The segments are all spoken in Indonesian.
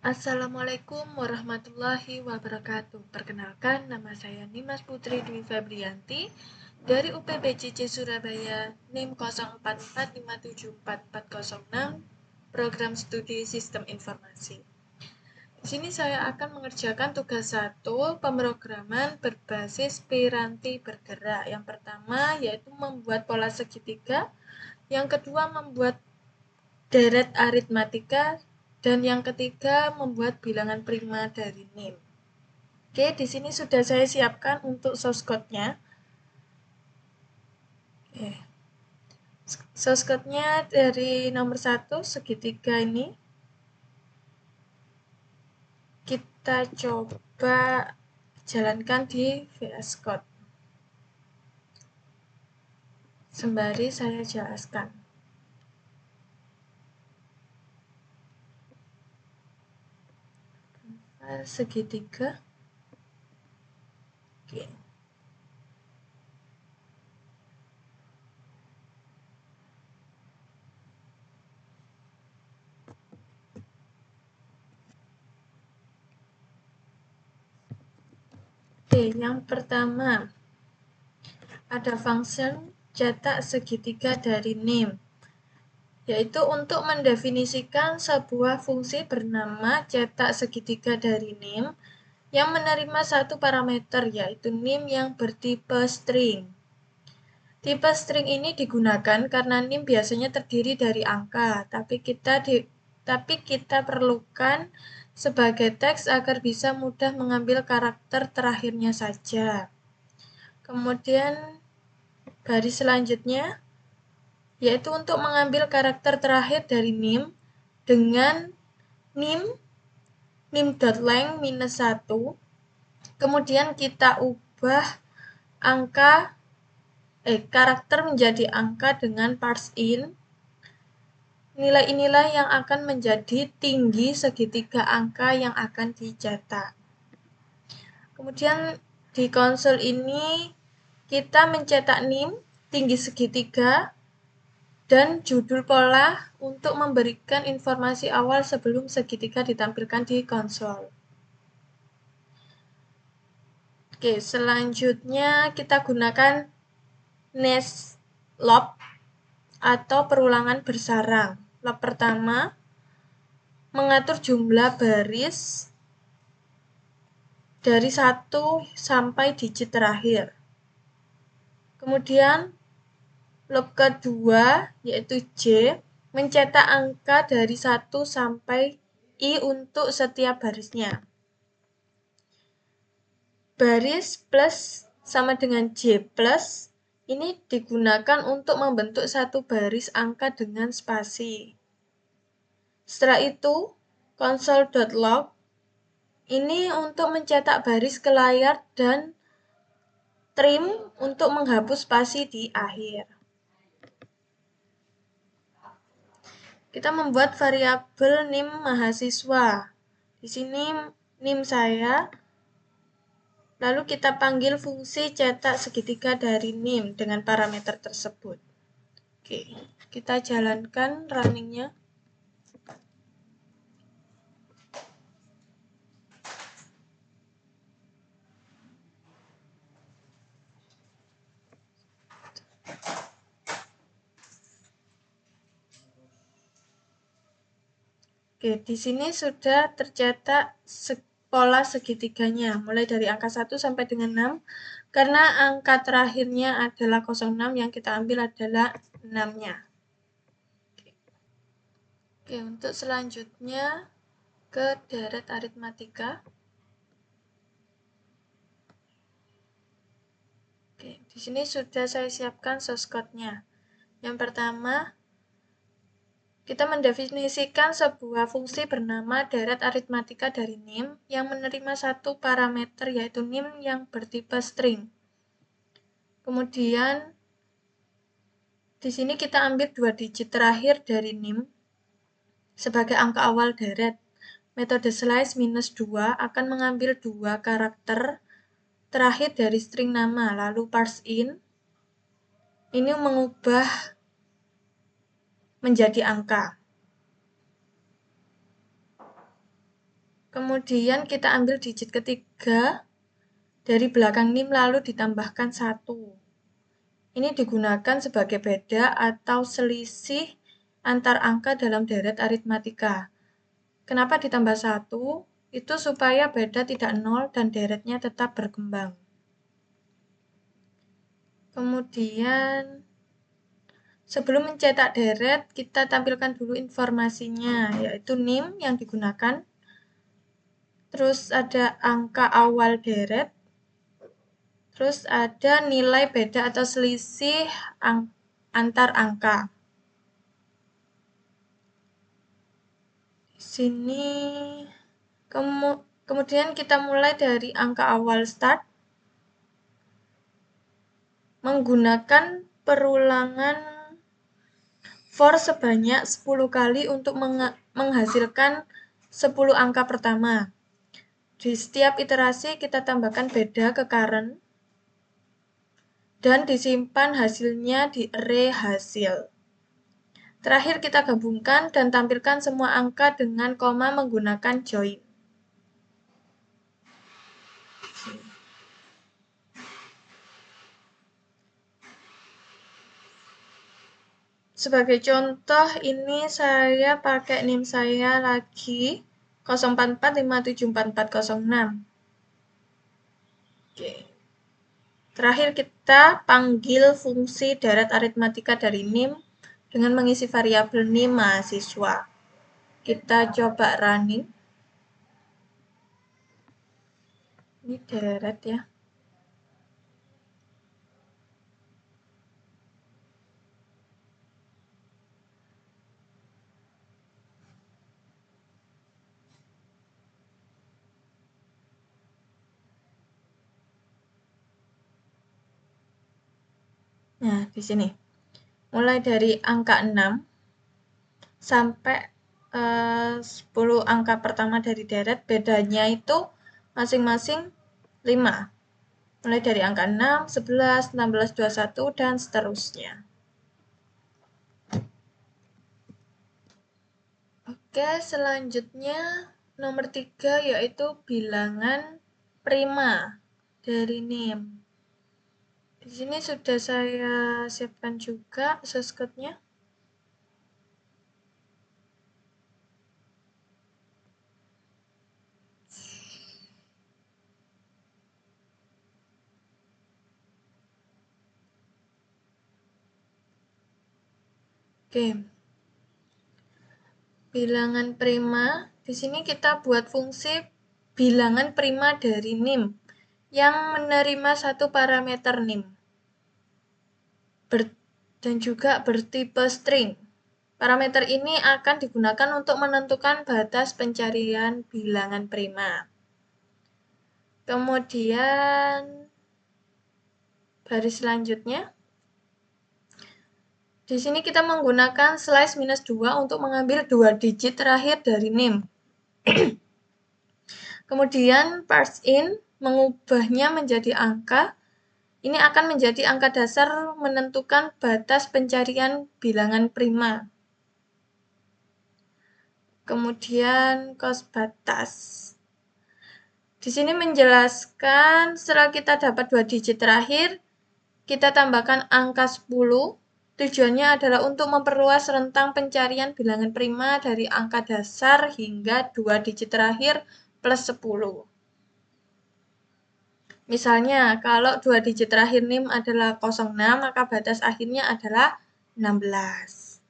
Assalamualaikum warahmatullahi wabarakatuh. Perkenalkan, nama saya Nimas Putri Dwi Febrianti dari UPBCC Surabaya, NIM 0445744406, Program Studi Sistem Informasi. Di sini saya akan mengerjakan tugas 1, pemrograman berbasis piranti bergerak. Yang pertama yaitu membuat pola segitiga, yang kedua membuat deret aritmatika, dan yang ketiga membuat bilangan prima dari NIM. Oke, di sini sudah saya siapkan untuk source code-nya. Source code-nya dari nomor 1, segitiga ini. Kita coba jalankan di VS Code. Sembari saya jelaskan. Segitiga. Oke. Oke, yang pertama ada function cetak segitiga dari NIM, yaitu untuk mendefinisikan sebuah fungsi bernama cetak segitiga dari NIM yang menerima satu parameter, yaitu NIM yang bertipe string. Tipe string ini digunakan karena NIM biasanya terdiri dari angka, tapi kita perlukan sebagai teks agar bisa mudah mengambil karakter terakhirnya saja. Kemudian baris selanjutnya yaitu untuk mengambil karakter terakhir dari NIM dengan nim.length -1, kemudian kita ubah karakter menjadi angka dengan parseIn. Nilai-nilai yang akan menjadi tinggi segitiga angka yang akan dicetak. Kemudian di konsol ini kita mencetak NIM, tinggi segitiga, dan judul pola untuk memberikan informasi awal sebelum segitiga ditampilkan di konsol. Oke, selanjutnya kita gunakan nest loop atau perulangan bersarang. Loop pertama mengatur jumlah baris dari 1 sampai digit terakhir. Kemudian loop kedua yaitu J mencetak angka dari 1 sampai I untuk setiap barisnya. Baris plus sama dengan J plus ini digunakan untuk membentuk satu baris angka dengan spasi. Setelah itu, console.log ini untuk mencetak baris ke layar dan trim untuk menghapus spasi di akhir. Kita membuat variabel NIM mahasiswa. Di sini NIM saya. Lalu kita panggil fungsi cetak segitiga dari NIM dengan parameter tersebut. Oke, kita jalankan runningnya. Oke, di sini sudah tercetak pola segitiganya, mulai dari angka 1 sampai dengan 6, karena angka terakhirnya adalah 06, yang kita ambil adalah 6-nya. Oke, untuk selanjutnya ke deret aritmatika. Oke, di sini sudah saya siapkan source code-nya. Yang pertama, kita mendefinisikan sebuah fungsi bernama deret aritmatika dari NIM yang menerima satu parameter yaitu NIM yang bertipe string. Kemudian di sini kita ambil 2 digit terakhir dari NIM sebagai angka awal deret. Metode slice -2 akan mengambil 2 karakter terakhir dari string nama, lalu parseIn ini mengubah menjadi angka. Kemudian kita ambil digit ketiga dari belakang NIM lalu ditambahkan 1. Ini digunakan sebagai beda atau selisih antar angka dalam deret aritmatika. Kenapa ditambah 1? Itu supaya beda tidak 0 dan deretnya tetap berkembang. Kemudian, sebelum mencetak deret, kita tampilkan dulu informasinya, yaitu NIM yang digunakan. Terus ada angka awal deret. Terus ada nilai beda atau selisih antar angka. Di sini kemudian kita mulai dari angka awal start menggunakan perulangan for sebanyak 10 kali untuk menghasilkan 10 angka pertama. Di setiap iterasi kita tambahkan beda ke current dan disimpan hasilnya di array hasil. Terakhir kita gabungkan dan tampilkan semua angka dengan koma menggunakan join. Sebagai contoh, ini saya pakai NIM saya lagi 044574406. Oke. Terakhir kita panggil fungsi deret aritmatika dari NIM dengan mengisi variabel NIM mahasiswa. Kita coba running. Ini deret ya. Nah, di sini. Mulai dari angka 6 sampai 10 angka pertama dari deret, bedanya itu masing-masing 5. Mulai dari angka 6, 11, 16, 21, dan seterusnya. Oke, selanjutnya nomor 3 yaitu bilangan prima dari NIM. Di sini sudah saya siapkan juga source code-nya. Oke. Bilangan prima, di sini kita buat fungsi bilangan prima dari NIM yang menerima satu parameter NIM dan juga bertipe string. Parameter ini akan digunakan untuk menentukan batas pencarian bilangan prima. Kemudian baris selanjutnya, di sini kita menggunakan slice minus 2 untuk mengambil 2 digit terakhir dari NIM. Kemudian parse in mengubahnya menjadi angka. Ini akan menjadi angka dasar menentukan batas pencarian bilangan prima. Kemudian cos batas. Di sini menjelaskan setelah kita dapat 2 digit terakhir, kita tambahkan angka 10. Tujuannya adalah untuk memperluas rentang pencarian bilangan prima dari angka dasar hingga 2 digit terakhir plus 10. Misalnya, kalau 2 digit terakhir NIM adalah 06, maka batas akhirnya adalah 16.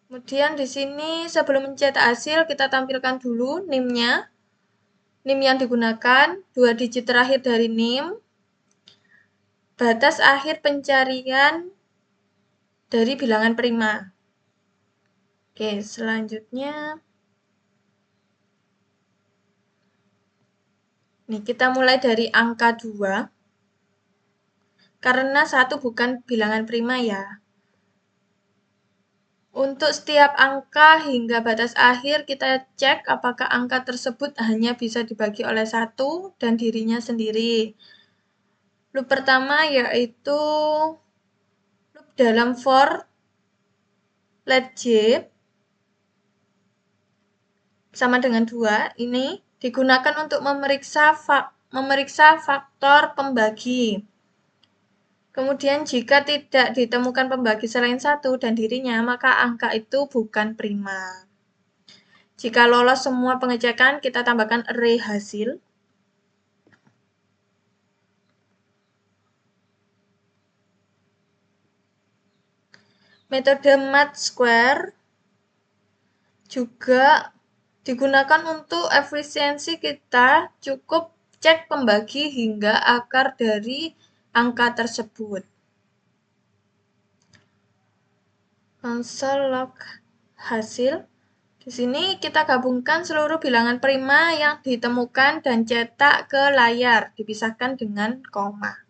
Kemudian di sini sebelum mencetak hasil, kita tampilkan dulu NIM-nya. NIM yang digunakan, 2 digit terakhir dari NIM, batas akhir pencarian dari bilangan prima. Oke, selanjutnya nih kita mulai dari angka 2. Karena 1 bukan bilangan prima ya. Untuk setiap angka hingga batas akhir kita cek apakah angka tersebut hanya bisa dibagi oleh 1 dan dirinya sendiri. Loop pertama yaitu loop dalam for let j sama dengan 2, ini digunakan untuk memeriksa faktor pembagi. Kemudian jika tidak ditemukan pembagi selain 1 dan dirinya, maka angka itu bukan prima. Jika lolos semua pengecekan, kita tambahkan array hasil. Metode math square juga digunakan untuk efisiensi kita cukup cek pembagi hingga akar dari angka tersebut. Konsol log hasil. Di sini kita gabungkan seluruh bilangan prima yang ditemukan dan cetak ke layar, dipisahkan dengan koma.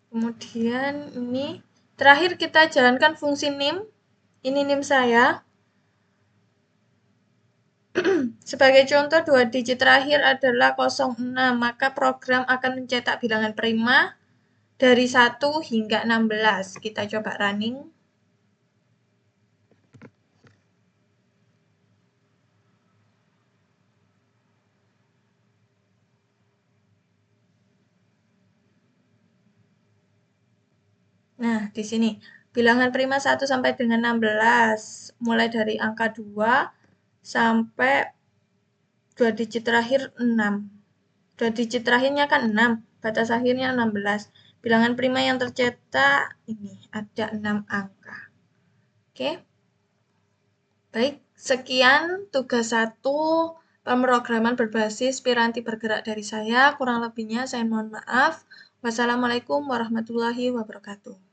Kemudian ini terakhir kita jalankan fungsi nim. Ini nim saya. Sebagai contoh 2 digit terakhir adalah 06, maka program akan mencetak bilangan prima dari 1 hingga 16. Kita coba running. Nah, di sini bilangan prima 1 sampai dengan 16, mulai dari angka 2 sampai 2 digit terakhir 6. 2 digit terakhirnya kan 6, batas akhirnya 16. Bilangan prima yang tercetak ini ada 6 angka. Oke. Baik, sekian tugas 1 pemrograman berbasis piranti bergerak dari saya. Kurang lebihnya saya mohon maaf. Wassalamualaikum warahmatullahi wabarakatuh.